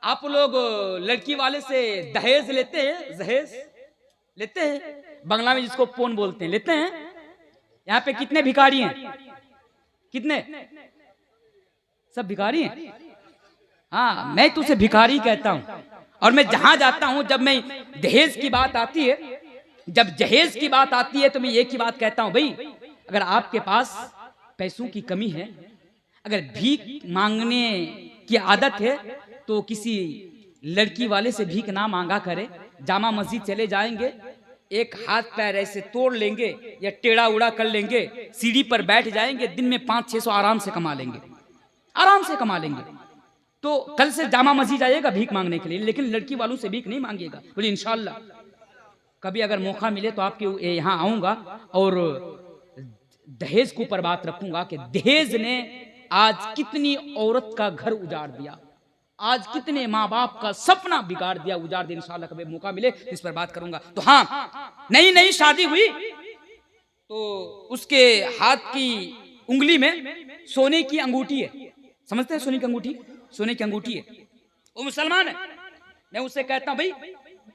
आप लोग लड़की वाले से दहेज लेते हैं? दहेज लेते हैं, बंगला में जिसको पोन बोलते हैं, लेते हैं? यहाँ पे कितने भिखारी हैं? कितने? सब भिखारी हैं। हाँ, मैं तुझे भिखारी कहता हूं। और मैं जहां जाता हूं, जब मैं दहेज की बात आती है, जब जहेज की बात आती है, तो मैं एक ही बात कहता हूं, भाई अगर आपके पास पैसों की कमी है, अगर भीख मांगने की आदत है, तो किसी लड़की वाले से भीख ना मांगा करे। जामा मस्जिद चले जाएंगे, एक हाथ पैर ऐसे तोड़ लेंगे या टेढ़ा उड़ा कर लेंगे, सीढ़ी पर बैठ जाएंगे, दिन में 500-600 आराम से कमा लेंगे, आराम से कमा लेंगे। तो कल से जामा मस्जिद जाइएगा भीख मांगने के लिए, लेकिन लड़की वालों से भीख नहीं मांगिएगा। बोले इंशाल्लाह कभी अगर मौका मिले तो आपके यहाँ आऊंगा और दहेज के ऊपर बात रखूंगा कि दहेज ने आज कितनी औरत का घर उजाड़ दिया, आज कितने माँ बाप का सपना बिगाड़ दिया, उजाड़ दिया। इंशाल्लाह कभी मौका मिले इस पर बात करूंगा। तो हाँ, नई नई शादी हुई तो उसके हाथ की उंगली में सोने की अंगूठी है, समझते हैं? सोने की अंगूठी, सोने की अंगूठी है। वो मुसलमान है। मैं उससे कहता हूं भाई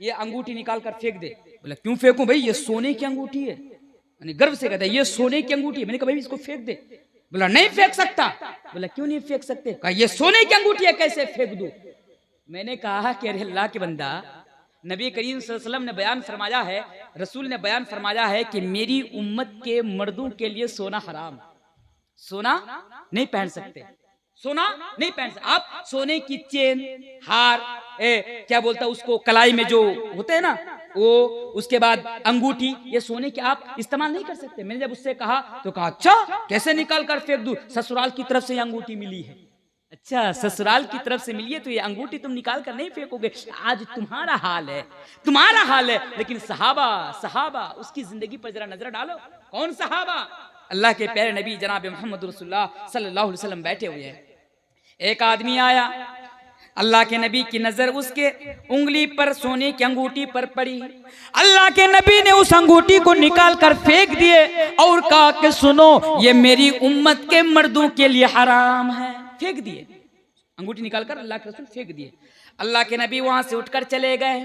ये अंगूठी निकाल कर फेंक दे। बोला क्यों फेंकूं भाई, ये सोने की अंगूठी है। मैंने गर्व से कहता है ये सोने की अंगूठी है। मैंने कहा भाई इसको फेंक दे। बोला नहीं फेंक सकता। बोला क्यों नहीं फेंक सकते? कहा ये सोने की अंगूठी है, कैसे फेंक दूं? मैंने कहा कि अरे अल्लाह के बंदा, नबी करीम सल्लल्लाहु अलैहि वसल्लम ने बयान फरमाया है, रसूल ने बयान फरमाया है कि मेरी उम्मत के मर्दों के लिए सोना हराम, सोना नहीं पहन सकते, सोना नहीं पहन सकते। आप सोने की चेन, हार, क्या बोलता उसको, कलाई में जो होते हैं ना वो, उसके बाद अंगूठी, ये सोने के आप इस्तेमाल नहीं कर सकते। मैंने जब उससे कहा तो कहा अच्छा कैसे निकाल कर फेंक दूं, ससुराल की तरफ से ये अंगूठी मिली है। अच्छा ससुराल की तरफ से मिली है तो ये अंगूठी तुम निकाल कर नहीं फेंकोगे। आज तुम्हारा हाल है, तुम्हारा हाल है। लेकिन सहाबा, सहाबा उसकी जिंदगी पर जरा नजर डालो। कौन सहाबा? अल्लाह के प्यारे नबी जनाब मोहम्मद रसूलुल्लाह सल्लल्लाहु अलैहि वसल्लम बैठे हुए हैं। एक आदमी आया, अल्लाह के नबी की नजर उसके उंगली पर सोने की अंगूठी पर पड़ी। अल्लाह के नबी ने उस अंगूठी को निकाल कर फेंक दिए और कहा कि सुनो ये मेरी उम्मत के मर्दों के लिए हराम है। फेंक दिए, अंगूठी निकाल कर अल्लाह के रसूल फेंक दिए। अल्लाह के नबी वहां से उठकर चले गए।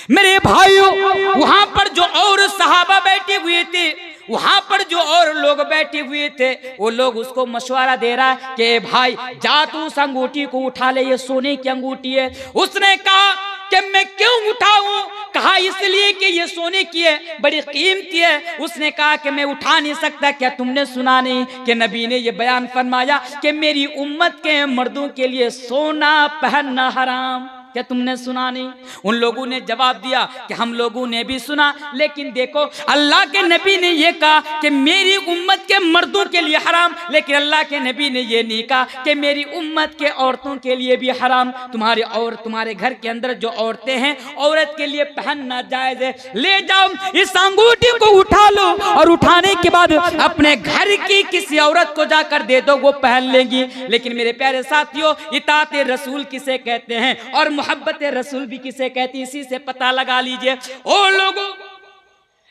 मेरे भाइयों, वहां पर जो और सहाबा बैठे हुए थे, वहां पर जो और लोग बैठे हुए थे, वो लोग उसको मशवरा दे रहा है कि भाई जा तू उस अंगूठी को उठा ले, ये सोने की अंगूठी है। उसने कहा कि मैं क्यों उठाऊं? कहा इसलिए कि ये सोने की है, बड़ी कीमती है। उसने कहा कि मैं उठा नहीं सकता। क्या तुमने सुना नहीं कि नबी ने ये बयान फरमाया कि मेरी उम्मत के मर्दों के लिए सोना पहनना हराम? क्या तुमने सुना नहीं? उन लोगों ने जवाब दिया कि हम लोगों ने भी सुना, लेकिन देखो अल्लाह के नबी ने ये कहा कि मेरी उम्मत के मर्दों के लिए हराम, लेकिन अल्लाह के नबी ने ये नहीं कहा कि मेरी उम्मत के औरतों के लिए भी हराम। तुम्हारे और तुम्हारे घर के अंदर जो औरतें हैं, औरत के लिए पहनना जायज है। ले जाओ इस अंगूठी को उठा लो और उठाने के बाद अपने घर की किसी औरत को जाकर दे दो, वो पहन लेंगी। लेकिन मेरे प्यारे साथियों, इताअत रसूल किसे कहते हैं और मोहब्बत रसूल भी किसे कहती है, इसी से पता लगा लीजिए। ओ लोगों,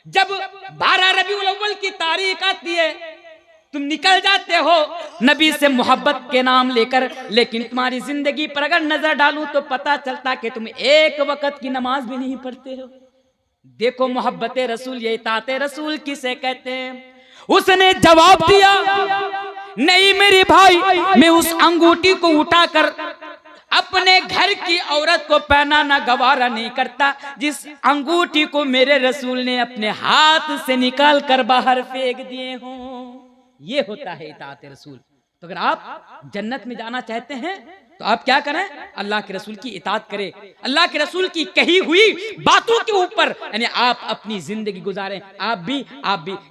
जब 12 रबीउल अव्वल की तारीख आती है, तुम निकल जाते हो नबी से मोहब्बत के नाम लेकर, लेकिन तुम्हारी जिंदगी पर अगर नजर डालूं तो पता चलता कि तुम एक वक्त की नमाज भी नहीं पढ़ते हो। देखो मोहब्बत रसूल, ये इताअत रसूल किसे कहते हैं। उसने जवाब दिया नहीं मेरे भाई, मैं उस अंगूठी को उठाकर अपने घर की औरत को पहनाना गवारा नहीं करता जिस अंगूठी को मेरे रसूल ने अपने हाथ से निकाल कर बाहर फेंक दिए हों। ये होता है इताअत रसूल। तो अगर आप जन्नत में जाना चाहते हैं तो आप क्या करें? अल्लाह के रसूल की इताअत करें, अल्लाह के रसूल की कही हुई बातों के ऊपर यानी आप अपनी जिंदगी गुजारें। आप भी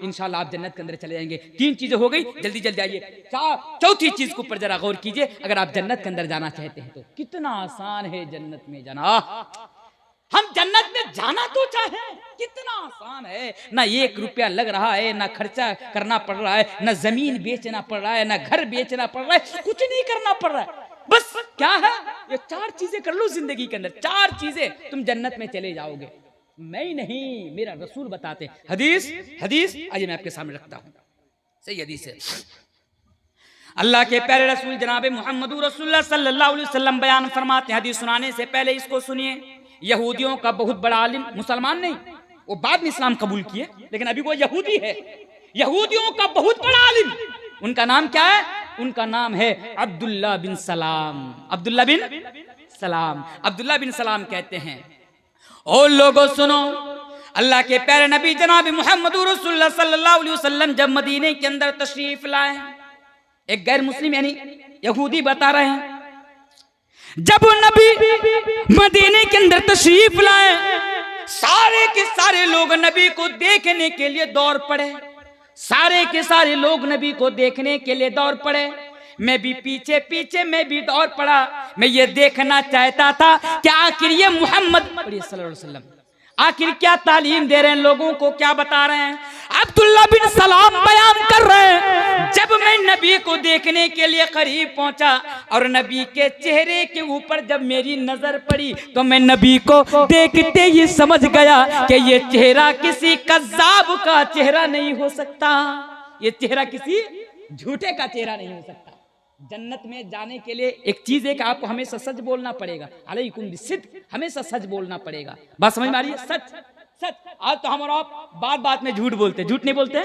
इंशाल्लाह आप जन्नत के अंदर चले जाएंगे। 3 चीजें हो गई, जल्दी जल्दी आइए। चौथी चीज के ऊपर जरा गौर कीजिए। अगर आप जन्नत के अंदर जाना चाहते हैं तो कितना आसान है जन्नत में जाना। हम जन्नत में जाना तो चाहें, कितना आसान है। ना 1 रुपया लग रहा है, ना खर्चा करना पड़ रहा है, ना जमीन बेचना पड़ रहा है, ना घर बेचना पड़ रहा है, कुछ नहीं करना पड़ रहा है। बस क्या है, ये 4 चीजें कर लो जिंदगी के अंदर, 4 चीजें तुम जन्नत में चले जाओगे। मैं नहीं, मेरा रसूल बताते हैं। हदीस आइए मैं आपके सामने रखता हूं, सही हदीस है। अल्लाह के प्यारे रसूल जनाब मोहम्मद रसूलुल्लाह सल्लल्लाहु अलैहि वसल्लम बयान फरमाते हैं, हदीस सुनाने से पहले इसको सुनिए। यहूदियों का बहुत बड़ा आलिम, मुसलमान नहीं, वो बाद में इस्लाम कबूल किए, लेकिन अभी वो यहूदी है। यहूदियों का बहुत बड़ा आलिम, उनका नाम क्या है? उनका नाम है अब्दुल्ला बिन सलाम। अब्दुल्ला बिन सलाम, अब्दुल्ला बिन सलाम कहते हैं, ओ लोगों सुनो, अल्लाह के प्यारे नबी जनाब मोहम्मद रसूलुल्लाह सल्लल्लाहु अलैहि वसल्लम जब मदीने के अंदर तशरीफ लाए, एक गैर मुस्लिम यानी यहूदी बता रहे हैं, जब नबी मदीने के अंदर तशरीफ लाए, सारे के सारे लोग नबी को देखने के लिए दौड़ पड़े। सारे के सारे लोग नबी को देखने के लिए दौड़ पड़े। मैं भी पीछे पीछे मैं भी दौड़ पड़ा। मैं ये देखना चाहता था कि आखिर ये मोहम्मद सल्लल्लाहु अलैहि वसल्लम आखिर क्या तालीम दे रहे हैं, लोगों को क्या बता रहे हैं। अब्दुल्ला बिन सलाम बयान कर रहे हैं, जब मैं नबी को देखने के लिए करीब पहुंचा और नबी के चेहरे के ऊपर जब मेरी नजर पड़ी तो मैं नबी को देखते ही समझ गया कि ये चेहरा किसी कज़्ज़ाब का चेहरा नहीं हो सकता, ये चेहरा किसी झूठे का चेहरा नहीं हो सकता। जन्नत में जाने के लिए एक चीज है कि आपको हमेशा सच बोलना पड़ेगा, अलैकुम बिसिद्क़, हमेशा सच बोलना पड़ेगा। बात समझ में आ रही है? सच सच। आज तो हम और आप बात बात में झूठ बोलते, झूठ नहीं बोलते?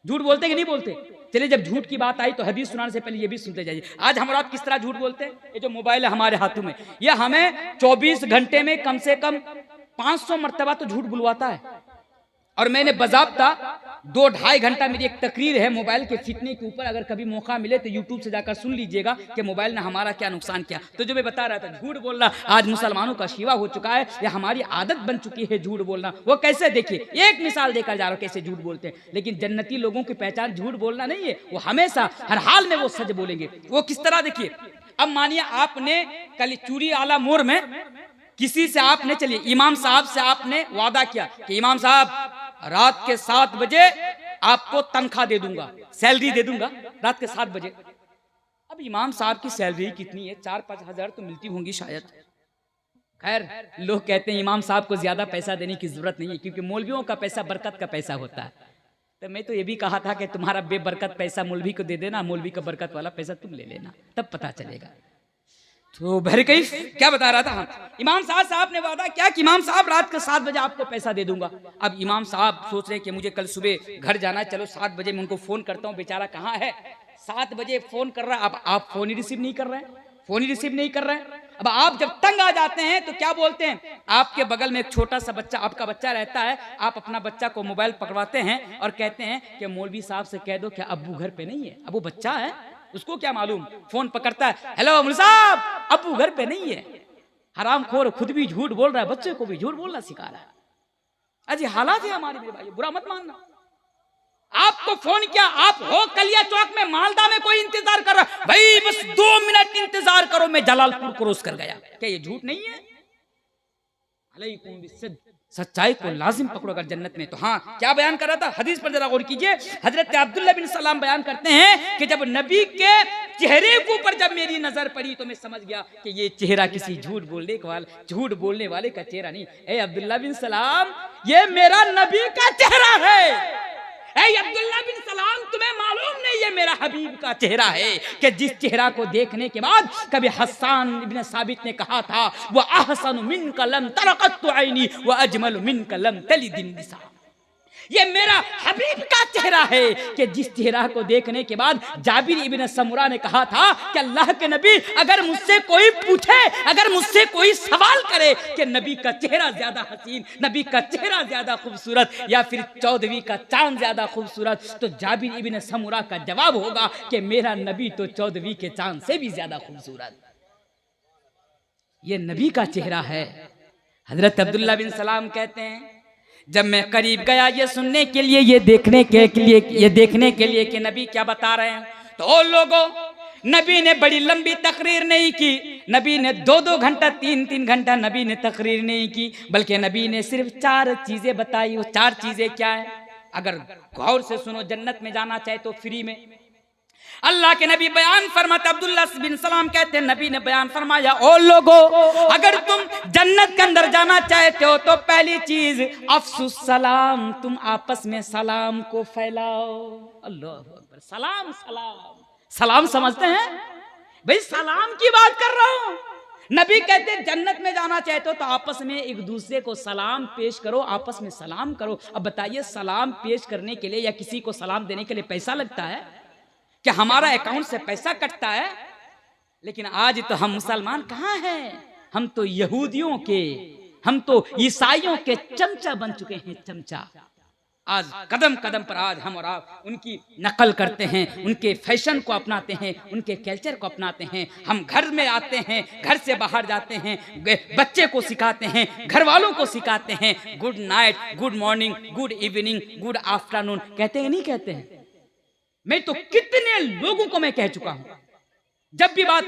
झूठ बोलते कि नहीं बोलते? चलिए, जब झूठ की बात आई तो हदीस सुनाने से पहले ये भी सुनते जाइए। आज हम और आप किस तरह झूठ बोलते हैं? ये जो मोबाइल है हमारे हाथों में, यह हमें 24 घंटे में कम से कम 500 मरतबा तो झूठ बुलवाता है। और मैंने बजाबता 2-2.5 घंटा मेरी एक तकरीर है मोबाइल के फितने के ऊपर, अगर कभी मौका मिले तो यूट्यूब से जाकर सुन लीजिएगा कि मोबाइल ने हमारा क्या नुकसान किया। तो जो मैं बता रहा था, झूठ बोलना आज मुसलमानों का शिवा हो चुका है, या हमारी आदत बन चुकी है झूठ बोलना। वो कैसे, देखिए, एक मिसाल देकर जा रहा हूं कैसे झूठ बोलते हैं। लेकिन जन्नती लोगों की पहचान झूठ बोलना नहीं है, वो हमेशा हर हाल में वो सच बोलेंगे। वो किस तरह, देखिए, अब मानिए आपने कल चूड़ी आला मोड़ में किसी से आपने, चलिए इमाम साहब से आपने वादा किया कि इमाम साहब रात के 7 बजे आपको तनख्वाह दे दूंगा, सैलरी दे दूंगा रात के 7 बजे। अब इमाम साहब की सैलरी कितनी है? 4-5 हजार तो मिलती होंगी शायद। खैर, लोग कहते हैं इमाम साहब को ज्यादा पैसा देने की जरूरत नहीं है, क्योंकि मौलवियों का पैसा बरकत का पैसा होता है। तो मैं तो ये भी कहा था कि तुम्हारा बेबरकत पैसा मौलवी को दे देना, मौलवी का बरकत वाला पैसा तुम ले लेना, तब पता चलेगा। तो बहरकैफ क्या बता रहा था, हाँ, इमाम साहब ने वादा किया कि इमाम साहब रात के 7 बजे आपको पैसा दे दूंगा। अब इमाम साहब सोच रहे हैं कि मुझे कल सुबह घर जाना है, चलो 7 बजे मैं उनको फोन करता हूँ, बेचारा कहाँ है। 7 बजे फोन कर रहा है, अब आप फोन ही रिसीव नहीं कर रहे हैं, फोन ही रिसीव नहीं कर रहे हैं। अब आप जब तंग आ जाते हैं तो क्या बोलते हैं, आपके बगल में एक छोटा सा बच्चा, आपका बच्चा रहता है, आप अपना बच्चा को मोबाइल पकड़वाते हैं और कहते हैं कि मौलवी साहब से कह दो कि अब्बू घर पे नहीं है। अब वो बच्चा है, उसको क्या मालूम, फोन पकड़ता है, हेलो मौलवी साहब, अब्बू घर पे नहीं है। हरामखोर खुद भी झूठ बोल रहा है, बच्चे को भी झूठ बोलना सिखा रहा है। अजी हालात है हमारे, मेरे भाई, बुरा मत मानना। आपको फोन किया, आप हो कलिया चौक में, मालदा में कोई इंतजार कर रहा, भाई बस 2 मिनट इंतजार करो, मैं जलालपुर क्रॉस कर गया। क्या ये झूठ नहीं है? अलैकुम बिस्सिद्क़, सच्चाई को लाजिम पकड़ो अगर जन्नत में। तो हाँ, क्या बयान कर रहा था, हदीस पर जरा गौर कीजिए। हजरत अब्दुल्ला बिन सलाम बयान करते हैं कि जब नबी के चेहरे के ऊपर जब मेरी नजर पड़ी तो मैं समझ गया कि ये चेहरा किसी झूठ बोलने वाले का चेहरा नहीं। ए अब्दुल्ला बिन सलाम, ये मेरा नबी का चेहरा है। ऐ अब्दुल्ला बिन सलाम, तुम्हें मालूम नहीं ये मेरा हबीब का चेहरा है, कि जिस चेहरा को देखने के बाद कभी हस्सान इब्न साबित ने कहा था, वो अहसन मिनका लम तरक़त ऐनी व अजमल मिनका लम तलिदिन निसा। ये मेरा हबीब का चेहरा है, कि जिस चेहरा को देखने के बाद जाबिर इब्न समुरा ने कहा था कि अल्लाह के नबी, अगर मुझसे कोई पूछे, अगर मुझसे कोई सवाल करे कि नबी का चेहरा ज्यादा हसीन, नबी का चेहरा ज्यादा खूबसूरत, या फिर 14वीं का चांद ज्यादा खूबसूरत, तो जाबिर इब्न समुरा का जवाब होगा कि मेरा नबी तो 14वीं के चांद से भी ज्यादा खूबसूरत। ये नबी का चेहरा है। हजरत अब्दुल्ला बिन सलाम कहते हैं, जब मैं करीब गया ये सुनने के लिए, ये देखने के लिए कि नबी क्या बता रहे हैं, तो ओ लोगों, नबी ने बड़ी लंबी तकरीर नहीं की, नबी ने 2-2 घंटा 3-3 घंटा नबी ने तकरीर नहीं की, बल्कि नबी ने सिर्फ 4 चीजें बताई। वो 4 चीजें क्या है, अगर गौर से सुनो, जन्नत में जाना चाहे तो फ्री में। अल्लाह के नबी बयान फरमाते, अब्दुल्ला बिन सलाम कहते हैं, नबी ने बयान फरमाया, ओ लोगों, अगर तुम जन्नत के अंदर जाना चाहते हो तो पहली चीज अफसुस सलाम, तुम आपस में सलाम को फैलाओ। अल्लाह अकबर, सलाम सलाम सलाम समझते हैं भाई? सलाम की बात कर रहा हूं। नबी कहते हैं जन्नत में जाना चाहते हो तो आपस में एक दूसरे को सलाम पेश करो, आपस में सलाम करो। अब बताइए, सलाम पेश करने के लिए या किसी को सलाम देने के लिए पैसा लगता है क्या? हमारा अकाउंट से पैसा कटता है? लेकिन आज तो हम मुसलमान कहाँ हैं? हम तो यहूदियों के, हम तो ईसाइयों के चमचा बन चुके हैं, चमचा। आज कदम कदम पर आज हम और आप उनकी नकल करते हैं, उनके फैशन को अपनाते हैं, उनके कल्चर को अपनाते हैं। हम घर में आते हैं, घर से बाहर जाते हैं, बच्चे को सिखाते हैं, घर वालों को सिखाते हैं, good night, good morning, good evening, good afternoon कहते हैं नहीं कहते हैं? मैं तो कितने लोगों को मैं कह चुका हूं, जब भी बात,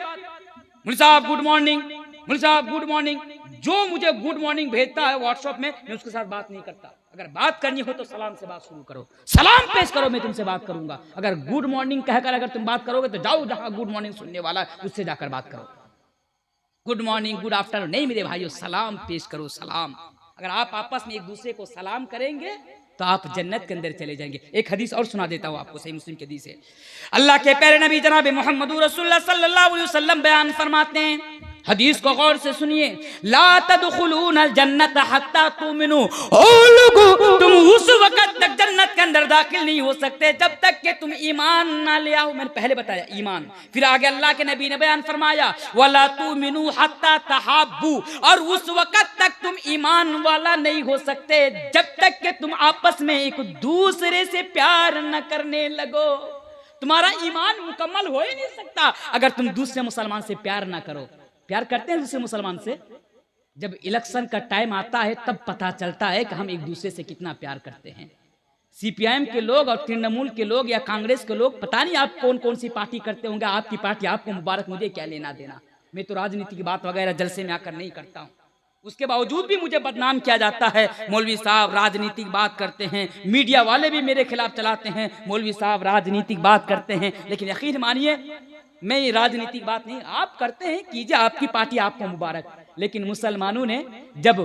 मुल्ला साहब गुड मॉर्निंग, मुल्ला साहब गुड मॉर्निंग, जो मुझे गुड मॉर्निंग भेजता है व्हाट्सएप में, मैं उसके साथ बात नहीं करता। अगर बात करनी हो तो सलाम से बात शुरू करो, सलाम पेश करो, मैं तुमसे बात करूंगा। अगर गुड मॉर्निंग कहकर अगर तुम बात करोगे तो जाओ जहां गुड मॉर्निंग सुनने वाला उससे जाकर बात करो। गुड मॉर्निंग, गुड आफ्टरनून नहीं मेरे भाइयों, सलाम पेश करो, सलाम। अगर आप आपस में एक दूसरे को सलाम करेंगे तो आप जन्नत के अंदर चले जाएंगे। एक हदीस और सुना देता हूं आपको, सही मुस्लिम की हदीस है। अल्लाह के प्यारे नबी जनाब मोहम्मद रसूलुल्लाह सल्लल्लाहु अलैहि वसल्लम बयान फरमाते हैं, हदीस को गौर से सुनिए, ला तदखुलूनल जन्नत हत्ता तुमिनु, ओ लोगों तुम उस वक्त तक जन्नत के अंदर दाखिल नहीं हो सकते जब तक कि तुम ईमान ना ले आओ। मैंने पहले बताया ईमान, फिर आगे अल्लाह के नबी ने बयान फरमाया वला तुमिनु हत्ता तहाब्बू, और उस वक्त तक तुम ईमान वाला नहीं हो सकते जब तक कि तुम आपस में एक दूसरे से प्यार न करने लगो। तुम्हारा ईमान मुकम्मल हो ही नहीं सकता अगर तुम दूसरे मुसलमान से प्यार ना करो। प्यार करते हैं दूसरे मुसलमान से? जब इलेक्शन का टाइम आता है तब पता चलता है कि हम एक दूसरे से कितना प्यार करते हैं। सीपीआईएम के लोग और तृणमूल के लोग या कांग्रेस के लोग, पता नहीं आप कौन कौन सी पार्टी करते होंगे, आपकी पार्टी आपको मुबारक, मुझे क्या लेना देना। मैं तो राजनीति की बात वगैरह जलसे में आकर नहीं करता हूँ, उसके बावजूद भी मुझे बदनाम किया जाता है। मौलवी साहब राजनीतिक बात करते हैं, मीडिया वाले भी मेरे खिलाफ चलाते हैं, मौलवी साहब राजनीतिक बात करते हैं। लेकिन यकीन मानिए मैं ये राजनीतिक बात नहीं, आप करते हैं कीजिए, आपकी पार्टी आपको मुबारक। लेकिन मुसलमानों ने जब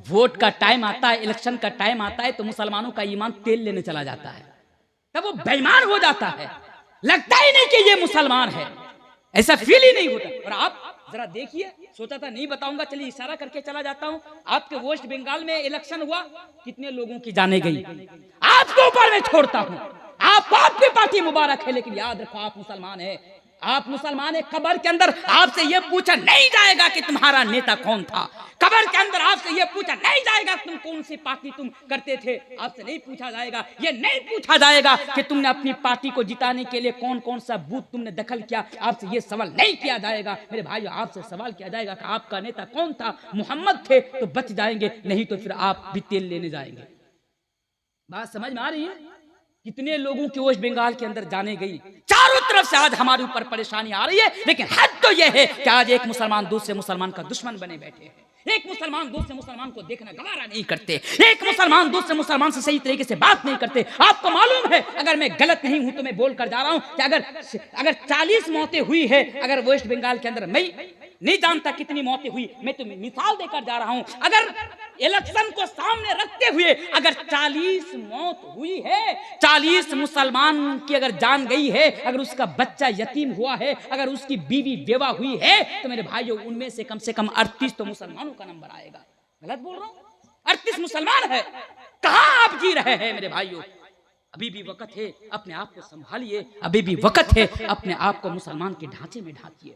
वोट का टाइम आता है, इलेक्शन का टाइम आता है, तो मुसलमानों का ईमान तेल लेने चला जाता है, तब वो बेईमान हो जाता है, लगता ही नहीं कि ये मुसलमान है, ऐसा फील ही नहीं होता। और आप जरा देखिए, सोचा था नहीं बताऊंगा, चलिए इशारा करके चला जाता हूं। आपके वेस्ट बंगाल में इलेक्शन हुआ, कितने लोगों की जाने गई, आपके ऊपर मैं छोड़ता हूं। आपकी पार्टी मुबारक है, लेकिन याद रखो आप मुसलमान है, आप मुसलमान है। कब्र के अंदर आपसे यह पूछा नहीं जाएगा कि तुम्हारा नेता कौन था, कब्र के अंदर आपसे यह पूछा नहीं जाएगा तुम कौन सी पार्टी तुम करते थे, आपसे नहीं पूछा जाएगा। यह नहीं पूछा जाएगा कि तुमने अपनी पार्टी को जिताने के लिए कौन कौन सा बूथ तुमने दखल किया, आपसे यह सवाल नहीं किया जाएगा। मेरे भाइयों, आपसे सवाल किया जाएगा कि आपका नेता कौन था, मोहम्मद थे तो बच जाएंगे, नहीं तो फिर आप भी तेल लेने जाएंगे। बात समझ में आ रही है? कितने लोगों की वेस्ट बंगाल के अंदर जाने गई, चारों तरफ से आज हमारे ऊपर परेशानी आ रही है। लेकिन हद तो यह है कि आज एक मुसलमान दूसरे मुसलमान का दुश्मन बने बैठे हैं, एक मुसलमान दूसरे मुसलमान को देखना गवारा नहीं करते, एक मुसलमान दूसरे मुसलमान से सही तरीके से बात नहीं करते। आपको मालूम है, अगर मैं गलत नहीं हूं तो मैं बोल कर जा रहा हूं कि अगर 40 मौतें हुई है अगर वेस्ट बंगाल के अंदर, मैं नहीं जानता कितनी मौतें हुई, मैं तो मिसाल देकर जा रहा हूं, अगर इलेक्शन को सामने रखते हुए अगर 40 मौत हुई है, 40 मुसलमान की अगर जान गई है, अगर उसका बच्चा यतीम हुआ है, अगर उसकी बीवी बेवा हुई है, तो मेरे भाइयों उनमें से कम 38 तो मुसलमानों का नंबर आएगा। गलत बोल रहा हूं? 38 मुसलमान है। कहां आप जी रहे हैं मेरे भाइयों? अभी भी वक्त है, अपने आप को संभालिए, अभी भी वक्त है, अपने आप को मुसलमान के ढांचे में ढांचिए।